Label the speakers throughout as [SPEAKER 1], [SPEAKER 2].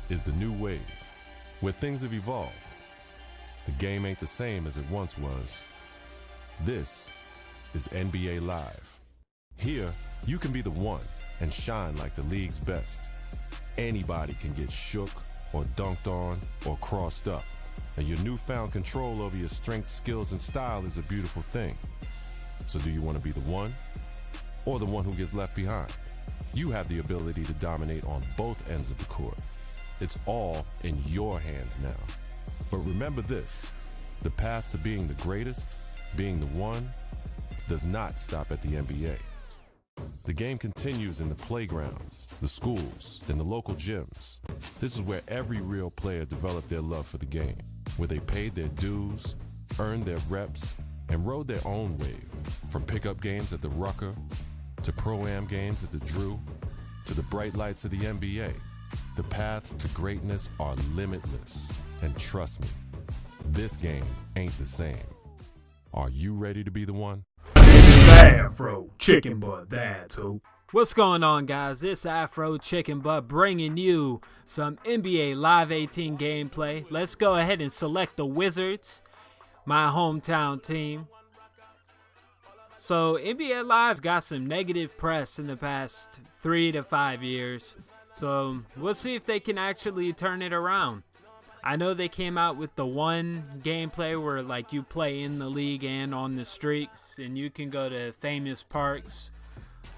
[SPEAKER 1] is the new wave, where things have evolved. The game ain't the same as it once was. This is NBA Live. Here, you can be the one and shine like the league's best. Anybody can get shook or dunked on or crossed up. And your newfound control over your strength, skills, and style is a beautiful thing. So do you want to be the one or the one who gets left behind? You have the ability to dominate on both ends of the court. It's all in your hands now. But remember this, the path to being the greatest, being the one, does not stop at the NBA. The game continues in the playgrounds, the schools, and the local gyms. This is where every real player developed their love for the game, where they paid their dues, earned their reps, and rode their own wave. From pickup games at the Rucker, to Pro-Am games at the Drew, to the bright lights of the NBA. The paths to greatness are limitless. And trust me, this game ain't the same. Are you ready to be the one?
[SPEAKER 2] It's AfroChickenbutt, that's who.
[SPEAKER 3] What's going on, guys? It's AfroChickenbutt bringing you some NBA Live 18 gameplay. Let's go ahead and select the Wizards, my hometown team. So NBA Live's got some negative press in the past 3 to 5 years. So we'll see if they can actually turn it around. I know they came out with the one gameplay where like you play in the league and on the streaks, and you can go to famous parks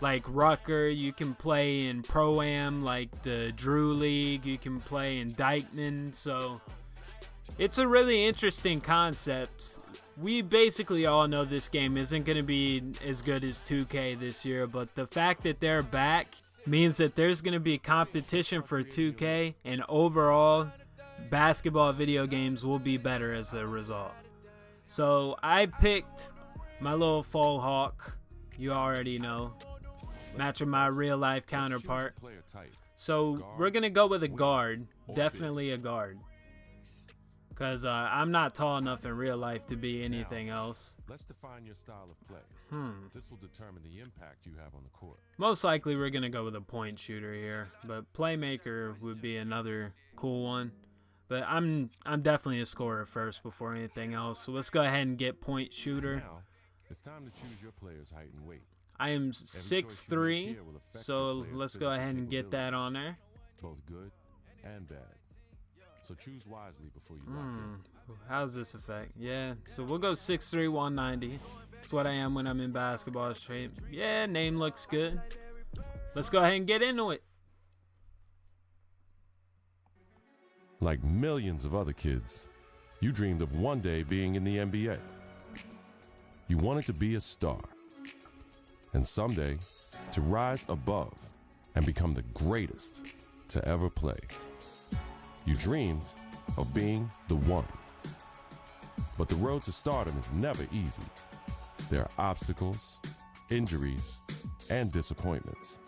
[SPEAKER 3] like Rucker, you can play in Pro-Am like the Drew League, you can play in Dykeman. So it's a really interesting concept. We basically all know this game isn't going to be as good as 2K this year, but the fact that they're back means that there's going to be competition for 2K, and overall basketball video games will be better as a result. So I picked my little faux hawk, you already know, matching my real life counterpart. So we're going to go with a guard, definitely a guard. Because I'm not tall enough in real life to be anything else.
[SPEAKER 1] Let's define your style of play. This will determine the impact you have on the court.
[SPEAKER 3] Most likely we're going to go with a point shooter here, but playmaker would be another cool one. But I'm definitely a scorer first before anything else. So let's go ahead and get point shooter.
[SPEAKER 1] Now, it's time to choose your player's height and weight.
[SPEAKER 3] I am 6'3", so let's go ahead and get that on there.
[SPEAKER 1] Both good and bad. So choose wisely before you lock in.
[SPEAKER 3] How's this affect? Yeah, so we'll go 6'3", 190. That's what I am when I'm in basketball shape. Yeah, name looks good. Let's go ahead and get into it.
[SPEAKER 1] Like millions of other kids, you dreamed of one day being in the NBA. You wanted to be a star. And someday, to rise above and become the greatest to ever play. You dreamed of being the one. But the road to stardom is never easy. There are obstacles, injuries, and disappointments.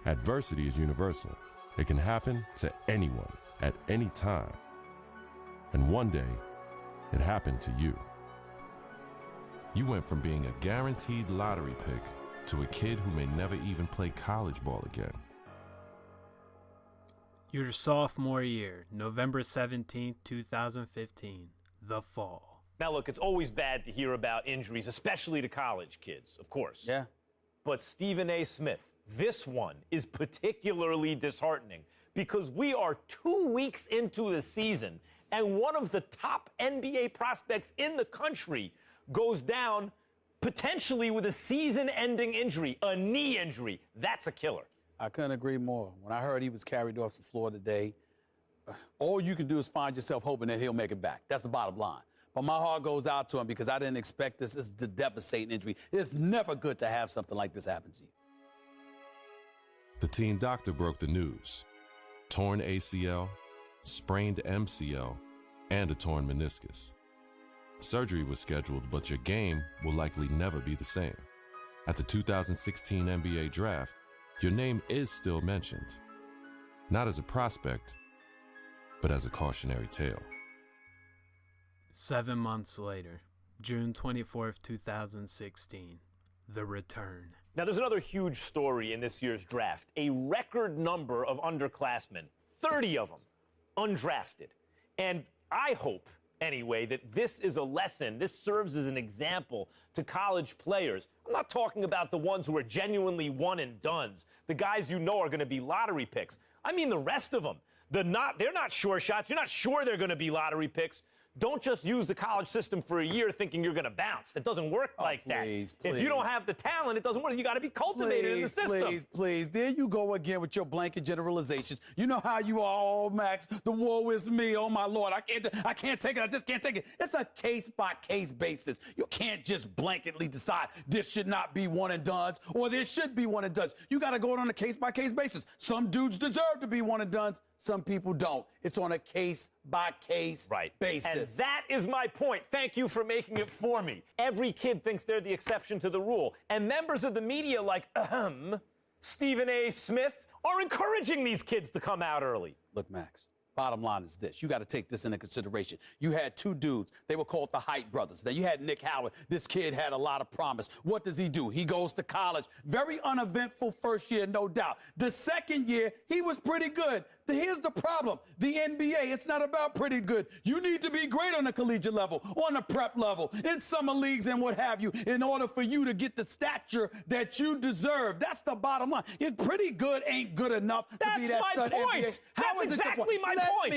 [SPEAKER 1] Adversity is universal. It can happen to anyone at any time. And one day, it happened to you. You went from being a guaranteed lottery pick to a kid who may never even play college ball again.
[SPEAKER 3] Your sophomore year, November 17th, 2015, the fall.
[SPEAKER 4] Now, look, it's always bad to hear about injuries, especially to college kids, of course.
[SPEAKER 5] Yeah.
[SPEAKER 4] But Stephen A. Smith, this one is particularly disheartening because we are 2 weeks into the season and one of the top NBA prospects in the country goes down potentially with a season-ending injury, a knee injury. That's a killer.
[SPEAKER 5] I couldn't agree more. When I heard he was carried off the floor today, all you can do is find yourself hoping that he'll make it back. That's the bottom line. But my heart goes out to him because I didn't expect this. This is a devastating injury. It's never good to have something like this happen to you.
[SPEAKER 1] The team doctor broke the news. Torn ACL, sprained MCL, and a torn meniscus. Surgery was scheduled, but your game will likely never be the same. At the 2016 NBA Draft, your name is still mentioned. Not as a prospect, but as a cautionary tale.
[SPEAKER 3] 7 months later, June 24th, 2016, the return.
[SPEAKER 4] Now, there's another huge story in this year's draft. A record number of underclassmen, 30 of them, undrafted. And I hope, anyway, that this is a lesson. This serves as an example to college players. I'm not talking about the ones who are genuinely one and dones, the guys you know are going to be lottery picks. I mean the rest of them. They're not sure shots. You're not sure they're going to be lottery picks. Don't just use the college system for a year thinking you're going to bounce. It doesn't work like that.
[SPEAKER 5] Please.
[SPEAKER 4] If you don't have the talent, it doesn't work. You got to be cultivated in the system.
[SPEAKER 5] Please. There you go again with your blanket generalizations. You know how you are, oh, Max. The woe is me. Oh, my Lord. I can't take it. I just can't take it. It's a case-by-case basis. You can't just blanketly decide this should not be one and dones or this should be one and dones. You got to go on a case-by-case basis. Some dudes deserve to be one and dones. Some people don't. It's on a case-by-case basis.
[SPEAKER 4] And that is my point. Thank you for making it for me. Every kid thinks they're the exception to the rule. And members of the media like, Stephen A. Smith, are encouraging these kids to come out early.
[SPEAKER 5] Look, Max, bottom line is this. You got to take this into consideration. You had two dudes. They were called the Height brothers. Now, you had Nick Howard. This kid had a lot of promise. What does he do? He goes to college. Very uneventful first year, no doubt. The second year, he was pretty good. Here's the problem. The NBA, it's not about pretty good. You need to be great on the collegiate level, on the prep level, in summer leagues and what have you, in order for you to get the stature that you deserve. That's the bottom line. You're pretty good ain't good enough to be that stud NBA.
[SPEAKER 4] That's exactly my point.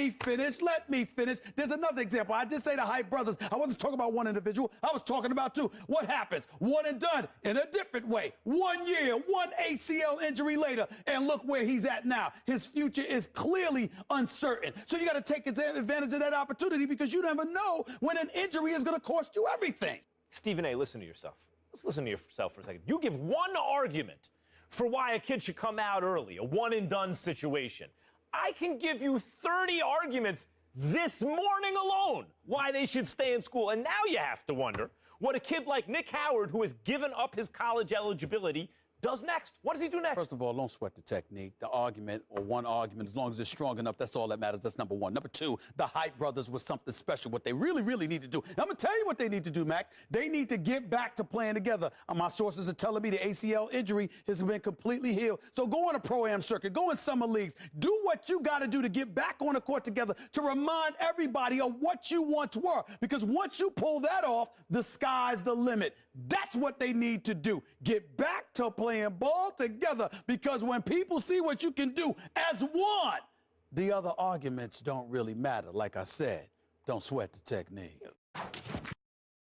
[SPEAKER 5] Let me finish. There's another example. I did say the Height brothers. I wasn't talking about one individual. I was talking about two. What happens? One and done in a different way. 1 year, one ACL injury later, and look where he's at now. His future is clearly uncertain. So you got to take advantage of that opportunity because you never know when an injury is going to cost you everything.
[SPEAKER 4] Stephen A., listen to yourself. Let's listen to yourself for a second. You give one argument for why a kid should come out early, a one-and-done situation. I can give you 30 arguments this morning alone why they should stay in school. And now you have to wonder what a kid like Nick Howard, who has given up his college eligibility, does next. What does he do next?
[SPEAKER 5] First of all, don't sweat the technique. The argument, or one argument, as long as it's strong enough, that's all that matters. That's number one. Number two, the Height brothers was something special. What they really, really need to do. I'm going to tell you what they need to do, Max. They need to get back to playing together. My sources are telling me the ACL injury has been completely healed. So go on a pro-am circuit. Go in summer leagues. Do what you got to do to get back on the court together to remind everybody of what you once were. Because once you pull that off, the sky's the limit. That's what they need to do. Get back to playing ball together, because when people see what you can do as one, the other arguments don't really matter. Like I said, don't sweat the technique.